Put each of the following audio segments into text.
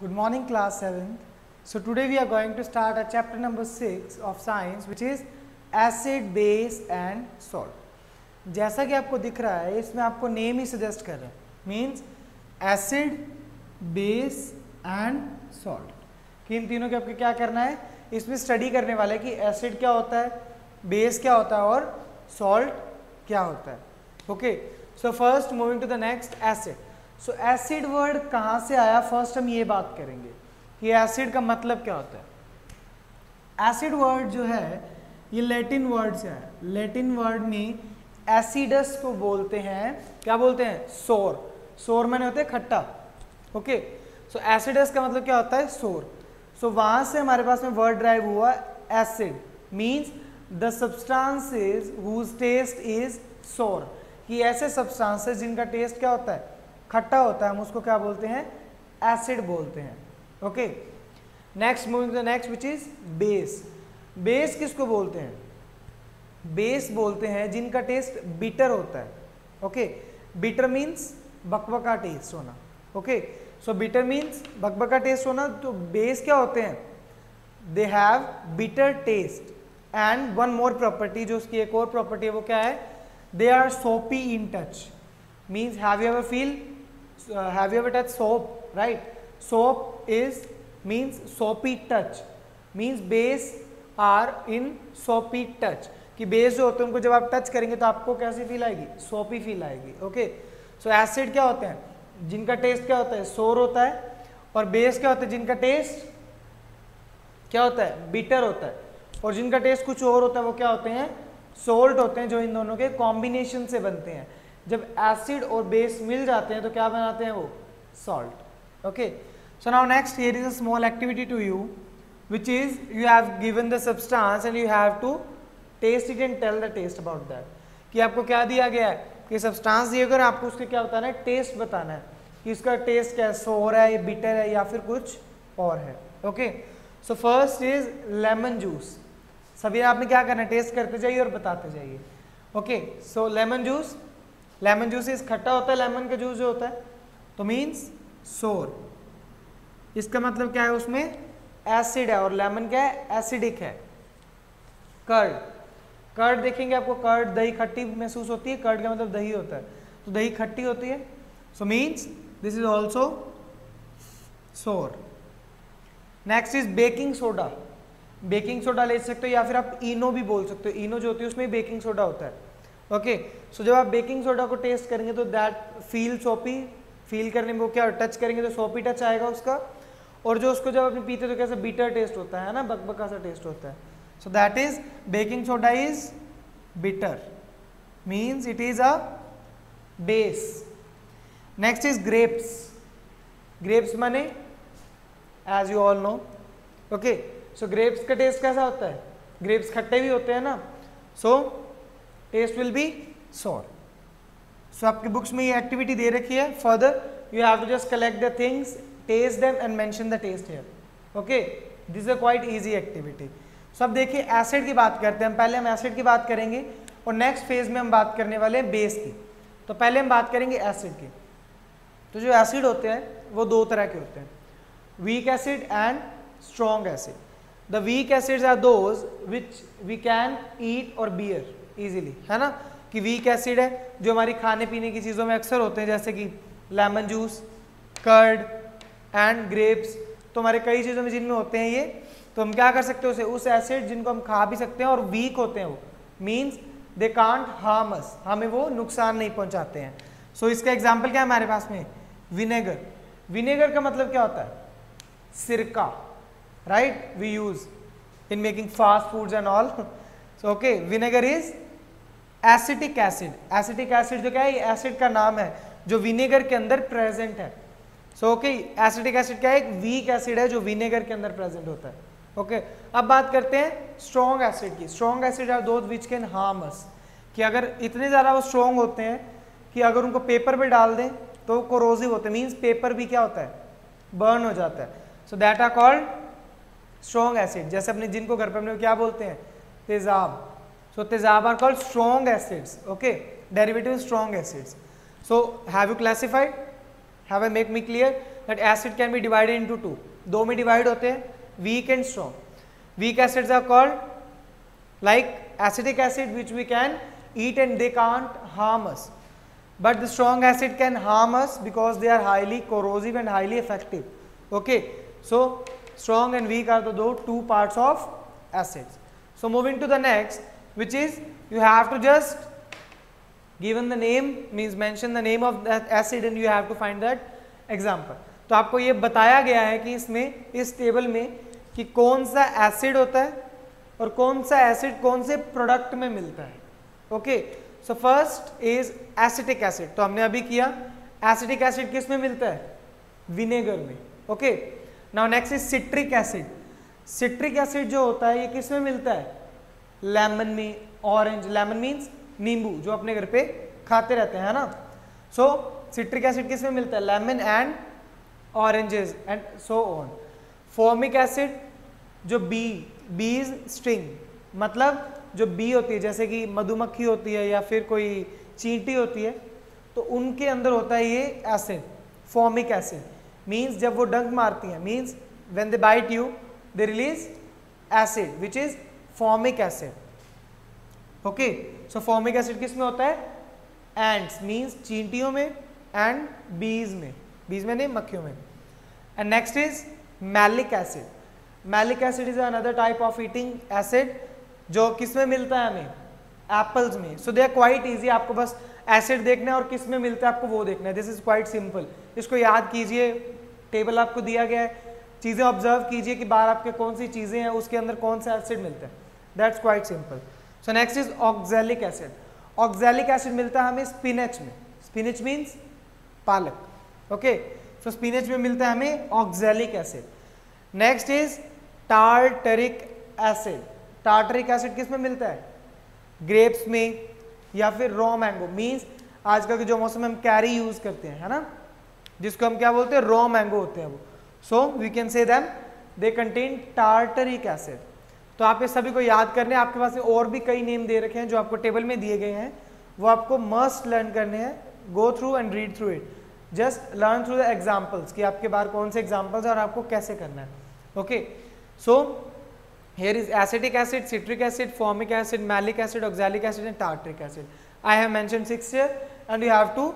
Good morning, class 7th. So today we are going to start a chapter number 6 of science, which is acid, base and salt. जैसा कि आपको दिख रहा है, इसमें आपको नेम ही सजेस्ट कर रहा है, means acid, base and salt, कि इन तीनों के आपको क्या करना है, इसमें स्टडी करने वाला है कि एसिड क्या होता है, बेस क्या होता है और सॉल्ट क्या होता है. Okay, so first moving to the next, acid. So acid word कहाँ से आया, फर्स्ट हम ये बात करेंगे कि एसिड का मतलब क्या होता है. एसिड वर्ड जो है ये लैटिन वर्ड से है. लैटिन वर्ड में एसिडस को बोलते हैं, क्या बोलते हैं, सोर. सोर माने होते हैं खट्टा. ओके, सो एसिडस का मतलब क्या होता है, सोर. सो वहां से हमारे पास में वर्ड ड्राइव हुआ acid, means the substances whose taste is sour, कि ऐसे सब्सटेंसेस जिनका टेस्ट क्या होता है, खट्टा होता है, हम उसको क्या बोलते हैं, एसिड बोलते हैं. Okay, next moving to the next which is base. Base किसको बोलते हैं, बेस बोलते हैं जिनका टेस्ट बिटर होता है. ओके, बिटर मीन्स बकबका टेस्ट होना. ओके, सो बिटर मीन्स बकबका टेस्ट होना. तो बेस क्या होते हैं, they have bitter taste and one more property, जो उसकी एक और प्रॉपर्टी है वो क्या है, दे आर सोपी in touch. Means have you ever touched soap, right? Soap is means soapy touch, means base are in soapy touch, कि बेस जो होते हैं उनको जब आप टच करेंगे तो आपको कैसी फील आएगी, सोपी फील आएगी. ओके, सो एसिड क्या होते हैं, जिनका टेस्ट क्या होता है, सोर होता है, और बेस क्या होता है, जिनका टेस्ट क्या होता है, बिटर होता है, और जिनका टेस्ट कुछ और होता है वो क्या होते हैं, सोल्ट होते हैं, जो इन दोनों के कॉम्बिनेशन से बनते हैं. जब एसिड और बेस मिल जाते हैं तो क्या बनाते हैं वो, salt. Okay, so now next here is a small activity to you, which is you have given the substance and you have to taste it and tell the taste about that. कि आपको क्या दिया गया है, कि substance दिए गए, आपको उसके क्या बताना है, टेस्ट बताना है, कि इसका टेस्ट क्या है, सोर है, बिटर है या फिर कुछ और है. Okay, so first is lemon juice. सभी आपने क्या करना है, टेस्ट करते जाइए और बताते जाइए. Okay, so lemon juice, lemon juice is खट्टा होता है, लेमन का जूस जो होता है, तो मीन्स सोर. इसका मतलब क्या है, उसमें एसिड है, और लेमन क्या है, एसिडिक है. कर्ड, कर्ड देखेंगे आपको, कर्ड दही खट्टी महसूस होती है, कर्ड का मतलब दही होता है, तो दही खट्टी होती है, so means this is also sour. Next is baking soda. Baking soda ले सकते हो या फिर आप इनो भी बोल सकते हो. इनो जो होती है उसमें बेकिंग सोडा होता है. ओके, सो जब आप बेकिंग सोडा को टेस्ट करेंगे तो दैट फील सोपी, फील करने में वो क्या, टच करेंगे तो सोपी टच आएगा उसका, और जो उसको जब अपने पीते तो कैसे बीटर टेस्ट होता है ना, बकबका सा टेस्ट होता है. So that is baking soda is bitter, means it is a base. Next is grapes. Grapes माने as you all know. Okay, so grapes का टेस्ट कैसा होता है, ग्रेप्स खट्टे भी होते हैं ना, सो टेस्ट विल बी सोर. सो आपकी बुक्स में ये एक्टिविटी दे रखी है. Further you have to just collect the things, taste them and mention the taste here. Okay, this is a quite easy activity. So अब देखिए एसिड की बात करते हैं. पहले हम एसिड की बात करेंगे और नेक्स्ट फेज में हम बात करने वाले हैं बेस की. तो पहले हम बात करेंगे एसिड की. तो जो एसिड होते हैं वो दो तरह के होते हैं, weak acid and strong acid. The weak acids are those which we can eat or bear easily, है ना, कि वीक एसिड है जो हमारी खाने पीने की चीज़ों में अक्सर होते हैं, जैसे कि lemon juice, curd and grapes. तो हमारे कई चीज़ों में जिनमें होते हैं ये, तो हम क्या कर सकते हैं, उसे उस एसिड जिनको हम खा भी सकते हैं और वीक होते हैं वो, means they can't harm us, हमें वो नुकसान नहीं पहुंचाते हैं. सो इसका एग्जांपल क्या है हमारे पास में, विनेगर. विनेगर का मतलब क्या होता है, सिरका, right, we use in making fast foods and all. So okay, vinegar is acetic acid. Acetic acid जो क्या है, एसिड का नाम है जो विनेगर के अंदर प्रेजेंट है. सो ओके, एसिटिक एसिड क्या है, एक वीक एसिड है जो विनेगर के अंदर प्रेजेंट होता है. ओके, अब बात करते हैं स्ट्रॉन्ग एसिड की. Strong acid are those which can harm us, कि अगर इतने ज़्यादा वो स्ट्रॉन्ग होते हैं कि अगर उनको पेपर पे डाल दें तो कोरोसिव होते हैं, मीन्स पेपर भी क्या होता है, बर्न हो जाता है. So that are called strong acid. जैसे अपने जिनको घर पर अपने क्या बोलते हैं, तेजाब. सो तेजाब are called strong acids. Okay, derivative strong acids. So have you classified, have I make me clear? That acid can be divided into two, दो में डिवाइड होते हैं, weak and strong. Weak acids are called like acidic acid which we can eat and they can't harm us, but the strong acid can harm us because they are highly corrosive and highly effective. Okay, so strong and weak are the two parts of acids. So moving to the next, which is you have to just given the name means mention the name of that acid and you have to find that example. तो आपको ये बताया गया है कि इसमें इस table में कि कौन सा एसिड होता है और कौन सा एसिड कौन से प्रोडक्ट में मिलता है। Okay, so first is acetic acid, तो हमने अभी किया। एसिटिक एसिड किस में मिलता है? विनेगर में। Okay, now next is citric acid. Citric acid जो होता है ये किस में मिलता है? लेमन में, ऑरेंज, लेमन मीन्स नींबू जो अपने घर पे खाते रहते हैं, है ना। सो सिट्रिक एसिड किस में मिलता है? Lemon and oranges and so on. Formic acid जो बीज स्टिंग, मतलब जो बी होती है जैसे कि मधुमक्खी होती है या फिर कोई चींटी होती है, तो उनके अंदर होता है ये एसिड, फॉर्मिक एसिड। मीन्स जब वो डंक मारती हैं, means when they bite you they release acid which is formic acid. Okay, so formic acid किस में होता है? एंड्स मीन्स चींटियों में एंड बीज में, बीज में नहीं मक्खियों में। And next is malic acid. Malic acid is another type of eating acid जो किस में मिलता है? हमें एप्पल्स में। सो दे आर क्वाइट इजी, आपको बस एसिड देखना है और किस में मिलता है आपको वो देखना है। दिस इज क्वाइट सिंपल, इसको याद कीजिए, टेबल आपको दिया गया है, चीजें ऑब्जर्व कीजिए कि बाहर आपके कौन सी चीजें हैं, उसके अंदर कौन सा एसिड मिलता है। That's quite simple. So next is oxalic acid. Oxalic acid मिलता है हमें स्पिनच में। स्पिनच मीन्स पालक। ओके, सो स्पिनच में मिलता है हमें oxalic acid. Next is tartaric acid. Tartaric acid किस में मिलता है? ग्रेप्स में या फिर रॉ मैंगो, मीन्स आजकल के जो मौसम में हम कैरी यूज करते हैं, है ना, जिसको हम क्या बोलते हैं? रॉ मैंगो होते हैं वो। So we can say them they contain tartaric acid. तो आप ये सभी को याद करने, आपके पास और भी कई नेम दे रखे हैं जो आपको टेबल में दिए गए हैं, वो आपको मस्ट लर्न करने हैं। Go through and read through it, just learn through the examples कि आपके बाहर कौन से एग्जाम्पल्स और आपको कैसे करना है। Okay, so here is acetic acid, citric acid, formic acid, malic acid, oxalic acid and tartaric acid. I have mentioned 6 here and you have to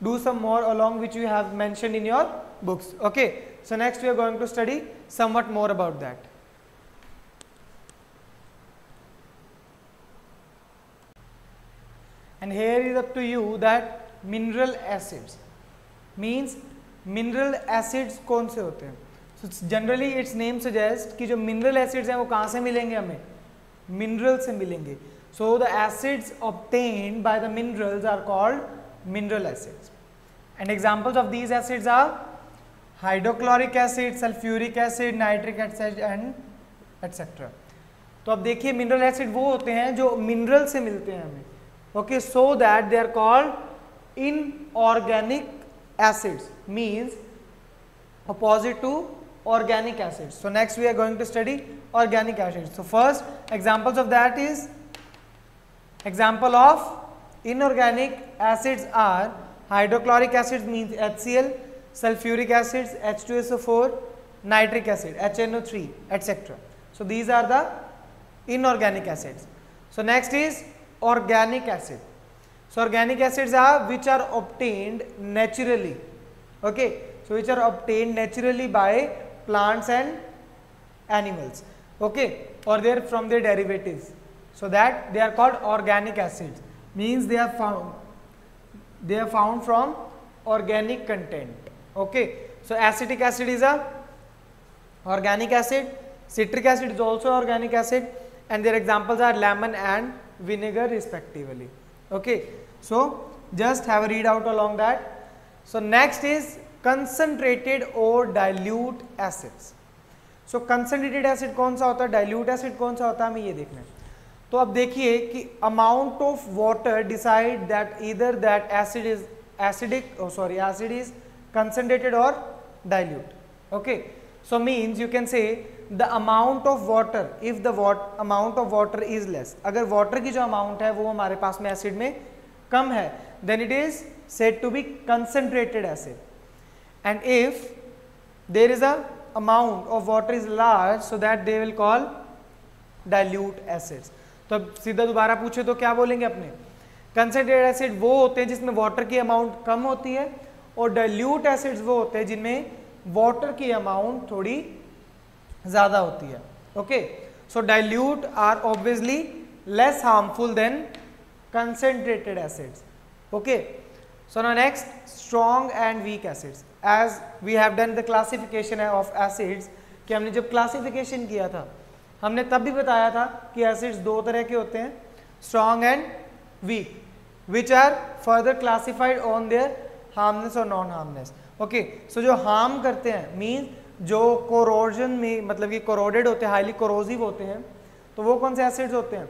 do some more along which you have mentioned in your books. Okay, so next we are going to study somewhat more about that. And here is up to you that mineral acids means mineral acids कौन से होते हैं? So generally its name suggests कि जो mineral acids हैं वो कहाँ से मिलेंगे हमें? Mineral से मिलेंगे। So the acids obtained by the minerals are called mineral acids. And examples of these acids are hydrochloric acid, sulfuric acid, nitric acid and etc. तो अब देखिए mineral acid वो होते हैं जो mineral से मिलते हैं हमें। Okay, so that they are called inorganic acids, means opposite to organic acids. So next we are going to study organic acids. So first examples of that is, example of inorganic acids are hydrochloric acids means HCl, sulfuric acids H2SO4, nitric acid HNO3 etc. So these are the inorganic acids. So next is organic acid. So organic acids are which are obtained naturally. Okay, so which are obtained naturally by plants and animals, okay, or they are from their derivatives, so that they are called organic acids, means they are found from organic content. Okay, so acetic acid is a organic acid, citric acid is also organic acid, and their examples are lemon and vinegar respectively. Okay, so just have a read out along that. So next is concentrated or dilute acids. So concentrated acid कौन सा होता है, dilute acid कौन सा होता है, हमें ये देखना है। तो अब देखिए कि amount of water decide that either that acid is acidic, acid is concentrated or dilute. Okay, so means you can say the amount of water, if the amount of water is less, अगर water की जो amount है वो हमारे पास में acid में कम है, then it is said to be concentrated acid. And if there is a amount of water is large, so that they will call dilute acids. तो अब सीधा दोबारा पूछे तो क्या बोलेंगे अपने, कंसंट्रेटेड एसिड वो होते हैं जिसमें वाटर की अमाउंट कम होती है, और डाइल्यूट एसिड्स वो होते हैं जिनमें वाटर की अमाउंट थोड़ी ज्यादा होती है. Okay, so dilute are obviously less harmful than concentrated acids. Okay, so now next, strong and weak acids. As we have done the classification of acids, कि हमने जब क्लासिफिकेशन किया था हमने तब भी बताया था कि एसिड्स दो तरह के होते हैं, strong and weak, which are further classified on their harmness और नॉन हार्मनेस. ओके, सो जो हार्म करते हैं मीन जो कोरोजन में मतलब कि कोरोडेड होते हैं, हाईली कोरोसिव होते हैं, तो वो कौन से एसिड्स होते हैं,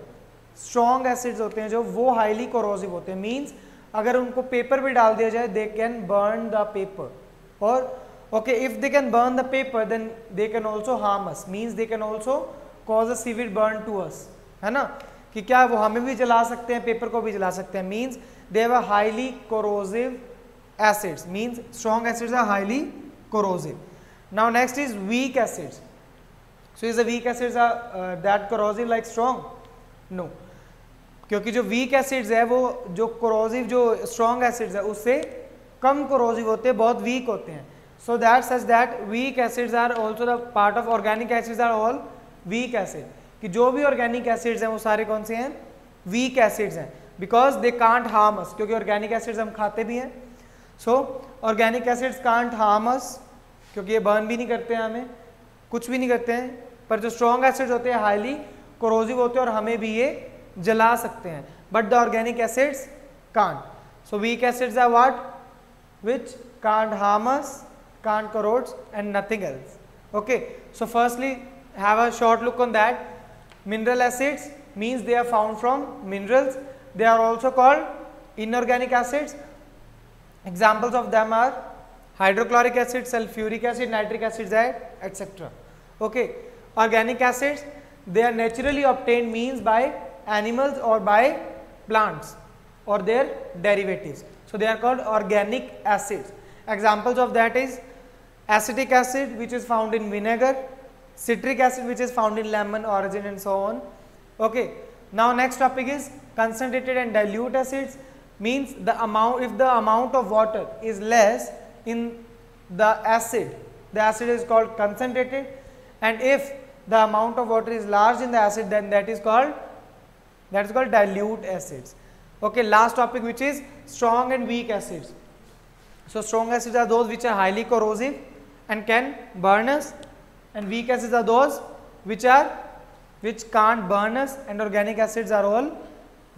स्ट्रॉन्ग एसिड्स होते हैं जो वो हाईली कोरोसिव होते हैं. मींस अगर उनको पेपर पे डाल दिया जाए they can burn the paper, और okay if they can burn the paper then they can also harm us, means they can also cause a severe burn to us, है ना, कि क्या वो हमें भी जला सकते हैं, पेपर को भी जला सकते हैं. Means they have a highly corrosive acids, means strong acids are highly corrosive. Now next is weak acids. So is the weak acids are that corrosive like strong? No, क्योंकि जो वीक एसिड्स है वो जो corrosive जो strong acids है उससे कम corrosive होते हैं, बहुत वीक होते हैं. So that such that weak acids are also the part of organic acids are all weak acid, कि जो भी ऑर्गेनिक एसिड्स हैं वो सारे कौन से हैं, वीक एसिड्स हैं, because they can't harm us, क्योंकि ऑर्गेनिक एसिड्स हम खाते भी हैं. सो organic acids can't harm us क्योंकि ये बर्न भी नहीं करते हैं, हमें कुछ भी नहीं करते हैं. पर जो स्ट्रॉन्ग एसिड्स होते हैं हाईली कोरोसिव होते हैं और हमें भी ये जला सकते हैं, but the organic acids can't. So weak acids are what, which can't harm us, can't corrode and nothing else. Okay, so firstly have a short look on that. Mineral acids means they are found from minerals. They are also called inorganic acids. Examples of them are hydrochloric acid, sulfuric acid, nitric acid, etc. Okay, organic acids, they are naturally obtained means by animals or by plants or their derivatives. So they are called organic acids. Examples of that is acetic acid, which is found in vinegar, citric acid, which is found in lemon, orange, and so on. Okay, now next topic is concentrated and dilute acids. Means the amount, if the amount of water is less in the acid is called concentrated, and if the amount of water is large in the acid, then that is called dilute acids. Okay, last topic, which is strong and weak acids. So strong acids are those which are highly corrosive and can burn us, and weak acids are those which can't burn us, and organic acids are all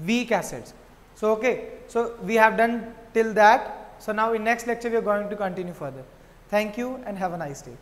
weak acids. So okay, so we have done till that. So now in next lecture we are going to continue further. Thank you and have a nice day.